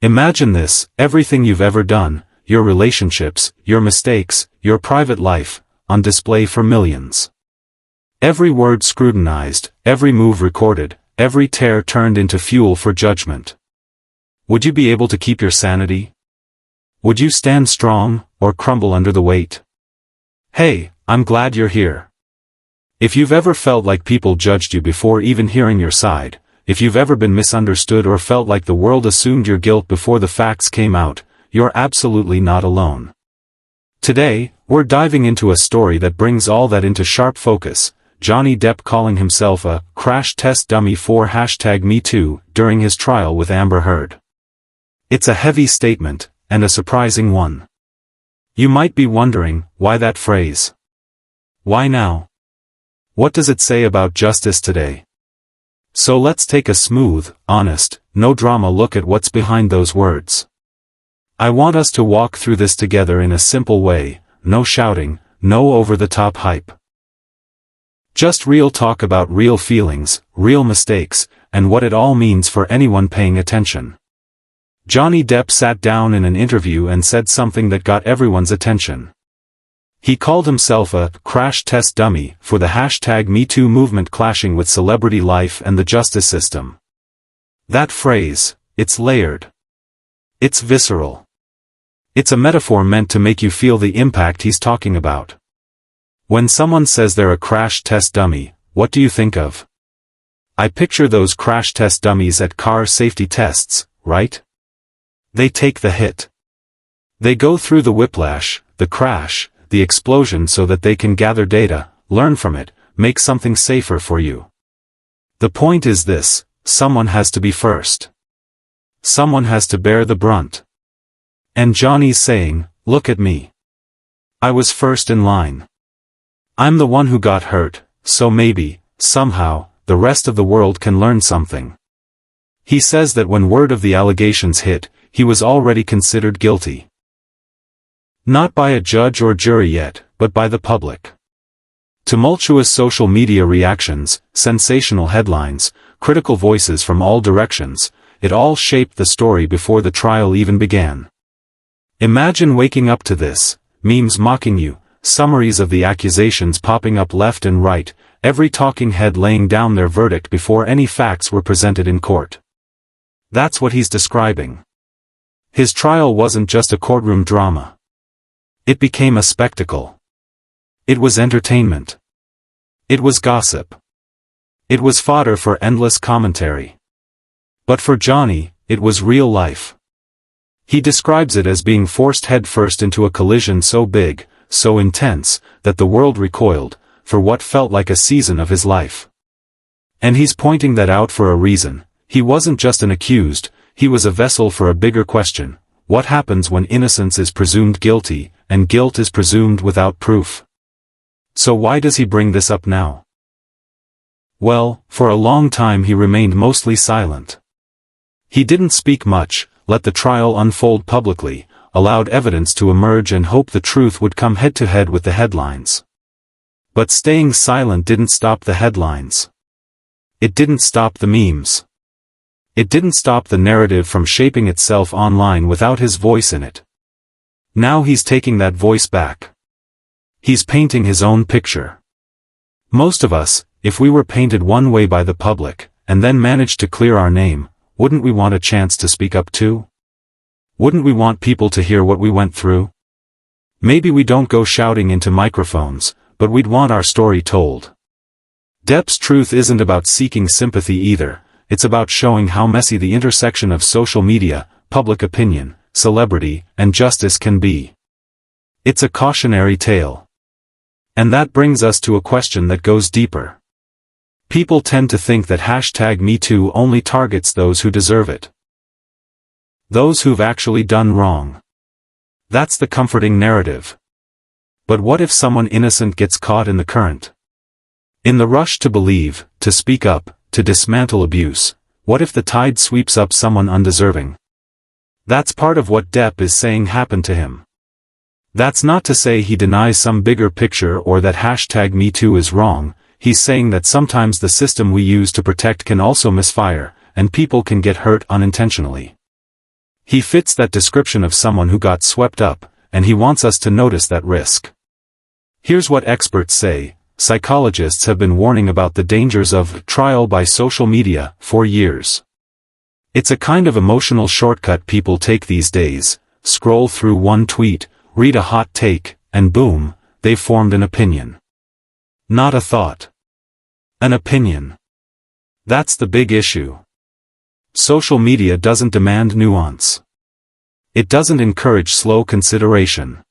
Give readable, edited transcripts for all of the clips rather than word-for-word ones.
Imagine this: everything you've ever done, your relationships, your mistakes, your private life, on display for millions. Every word scrutinized, every move recorded, every tear turned into fuel for judgment. Would you be able to keep your sanity? Would you stand strong, or crumble under the weight? Hey, I'm glad you're here. If you've ever felt like people judged you before even hearing your side, if you've ever been misunderstood or felt like the world assumed your guilt before the facts came out, you're absolutely not alone. Today, we're diving into a story that brings all that into sharp focus: Johnny Depp calling himself a crash test dummy for #MeToo during his trial with Amber Heard. It's a heavy statement, and a surprising one. You might be wondering, why that phrase? Why now? What does it say about justice today? So let's take a smooth, honest, no drama look at what's behind those words. I want us to walk through this together in a simple way: no shouting, no over-the-top hype. Just real talk about real feelings, real mistakes, and what it all means for anyone paying attention. Johnny Depp sat down in an interview and said something that got everyone's attention. He called himself a crash test dummy for the #MeToo movement clashing with celebrity life and the justice system. That phrase, it's layered. It's visceral. It's a metaphor meant to make you feel the impact he's talking about. When someone says they're a crash test dummy, what do you think of? I picture those crash test dummies at car safety tests, right? They take the hit. They go through the whiplash, the crash, the explosion so that they can gather data, learn from it, make something safer for you. The point is this: someone has to be first. Someone has to bear the brunt. And Johnny's saying, look at me. I was first in line. I'm the one who got hurt, so maybe, somehow, the rest of the world can learn something. He says that when word of the allegations hit, he was already considered guilty. Not by a judge or jury yet, but by the public. Tumultuous social media reactions, sensational headlines, critical voices from all directions, it all shaped the story before the trial even began. Imagine waking up to this: memes mocking you, summaries of the accusations popping up left and right, every talking head laying down their verdict before any facts were presented in court. That's what he's describing. His trial wasn't just a courtroom drama. It became a spectacle. It was entertainment. It was gossip. It was fodder for endless commentary. But for Johnny, it was real life. He describes it as being forced headfirst into a collision so big, so intense, that the world recoiled, for what felt like a season of his life. And he's pointing that out for a reason. He wasn't just an accused, he was a vessel for a bigger question: what happens when innocence is presumed guilty, and guilt is presumed without proof? So why does he bring this up now? Well, for a long time he remained mostly silent. He didn't speak much, let the trial unfold publicly, allowed evidence to emerge and hoped the truth would come head-to-head with the headlines. But staying silent didn't stop the headlines. It didn't stop the memes. It didn't stop the narrative from shaping itself online without his voice in it. Now he's taking that voice back. He's painting his own picture. Most of us, if we were painted one way by the public, and then managed to clear our name, wouldn't we want a chance to speak up too? Wouldn't we want people to hear what we went through? Maybe we don't go shouting into microphones, but we'd want our story told. Depp's truth isn't about seeking sympathy either, it's about showing how messy the intersection of social media, public opinion, celebrity, and justice can be. It's a cautionary tale. And that brings us to a question that goes deeper. People tend to think that #MeToo only targets those who deserve it. Those who've actually done wrong. That's the comforting narrative. But what if someone innocent gets caught in the current? In the rush to believe, to speak up, to dismantle abuse, what if the tide sweeps up someone undeserving? That's part of what Depp is saying happened to him. That's not to say he denies some bigger picture or that #MeToo is wrong. He's saying that sometimes the system we use to protect can also misfire, and people can get hurt unintentionally. He fits that description of someone who got swept up, and he wants us to notice that risk. Here's what experts say. Psychologists have been warning about the dangers of trial by social media for years. It's a kind of emotional shortcut people take these days. Scroll through one tweet, read a hot take, and boom, they've formed an opinion. Not a thought. An opinion. That's the big issue. Social media doesn't demand nuance. It doesn't encourage slow consideration.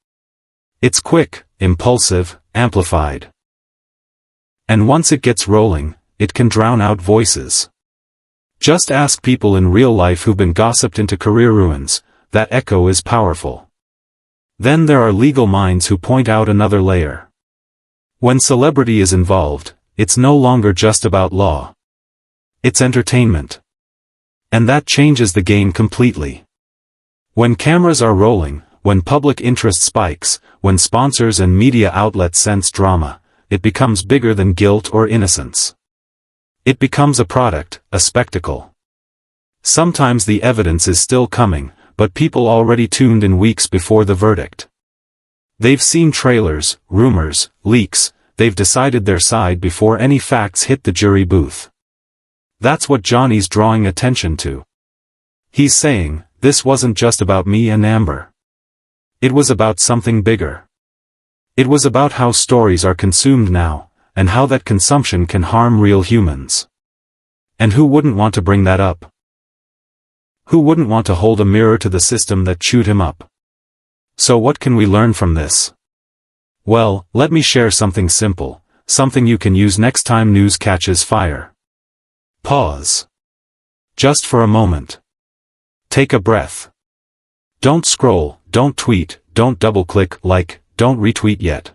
It's quick, impulsive, amplified. And once it gets rolling, it can drown out voices. Just ask people in real life who've been gossiped into career ruins. That echo is powerful. Then there are legal minds who point out another layer. When celebrity is involved, it's no longer just about law. It's entertainment. And that changes the game completely. When cameras are rolling, when public interest spikes, when sponsors and media outlets sense drama, it becomes bigger than guilt or innocence. It becomes a product, a spectacle. Sometimes the evidence is still coming, but people already tuned in weeks before the verdict. They've seen trailers, rumors, leaks, they've decided their side before any facts hit the jury booth. That's what Johnny's drawing attention to. He's saying, this wasn't just about me and Amber. It was about something bigger. It was about how stories are consumed now, and how that consumption can harm real humans. And who wouldn't want to bring that up? Who wouldn't want to hold a mirror to the system that chewed him up? So what can we learn from this? Well, let me share something simple, something you can use next time news catches fire. Pause. Just for a moment. Take a breath. Don't scroll, don't tweet, don't double-click, like, don't retweet yet.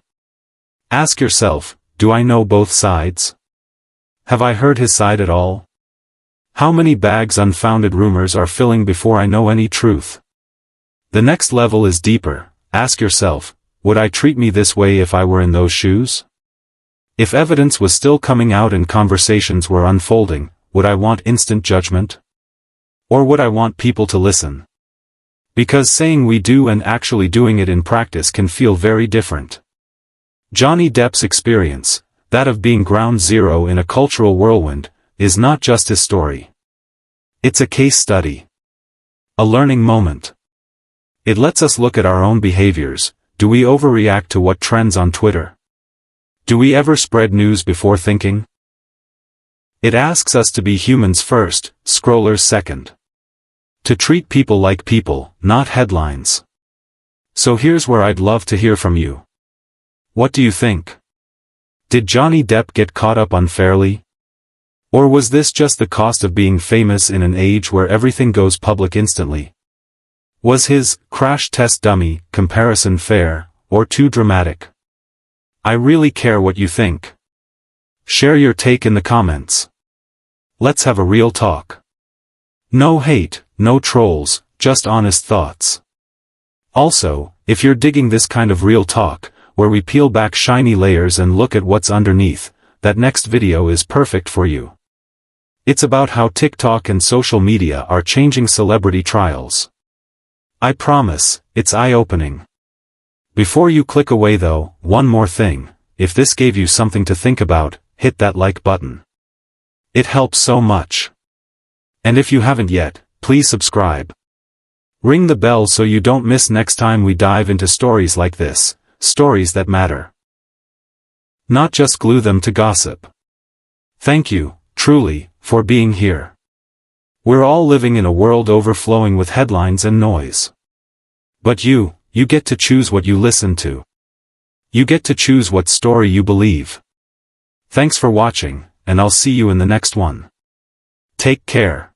Ask yourself, do I know both sides? Have I heard his side at all? How many bags unfounded rumors are filling before I know any truth? The next level is deeper. Ask yourself, would I treat me this way if I were in those shoes? If evidence was still coming out and conversations were unfolding, would I want instant judgment? Or would I want people to listen? Because saying we do and actually doing it in practice can feel very different. Johnny Depp's experience, that of being ground zero in a cultural whirlwind, is not just his story. It's a case study. A learning moment. It lets us look at our own behaviors. Do we overreact to what trends on Twitter? Do we ever spread news before thinking? It asks us to be humans first, scrollers second. To treat people like people, not headlines. So here's where I'd love to hear from you. What do you think? Did Johnny Depp get caught up unfairly? Or was this just the cost of being famous in an age where everything goes public instantly? Was his crash test dummy comparison fair, or too dramatic? I really care what you think. Share your take in the comments. Let's have a real talk. No hate, no trolls, just honest thoughts. Also, if you're digging this kind of real talk, where we peel back shiny layers and look at what's underneath, that next video is perfect for you. It's about how TikTok and social media are changing celebrity trials. I promise, it's eye-opening. Before you click away though, one more thing, if this gave you something to think about, hit that like button. It helps so much. And if you haven't yet, please subscribe. Ring the bell so you don't miss next time we dive into stories like this, stories that matter. Not just glue them to gossip. Thank you, truly, for being here. We're all living in a world overflowing with headlines and noise. But you get to choose what you listen to. You get to choose what story you believe. Thanks for watching, and I'll see you in the next one. Take care.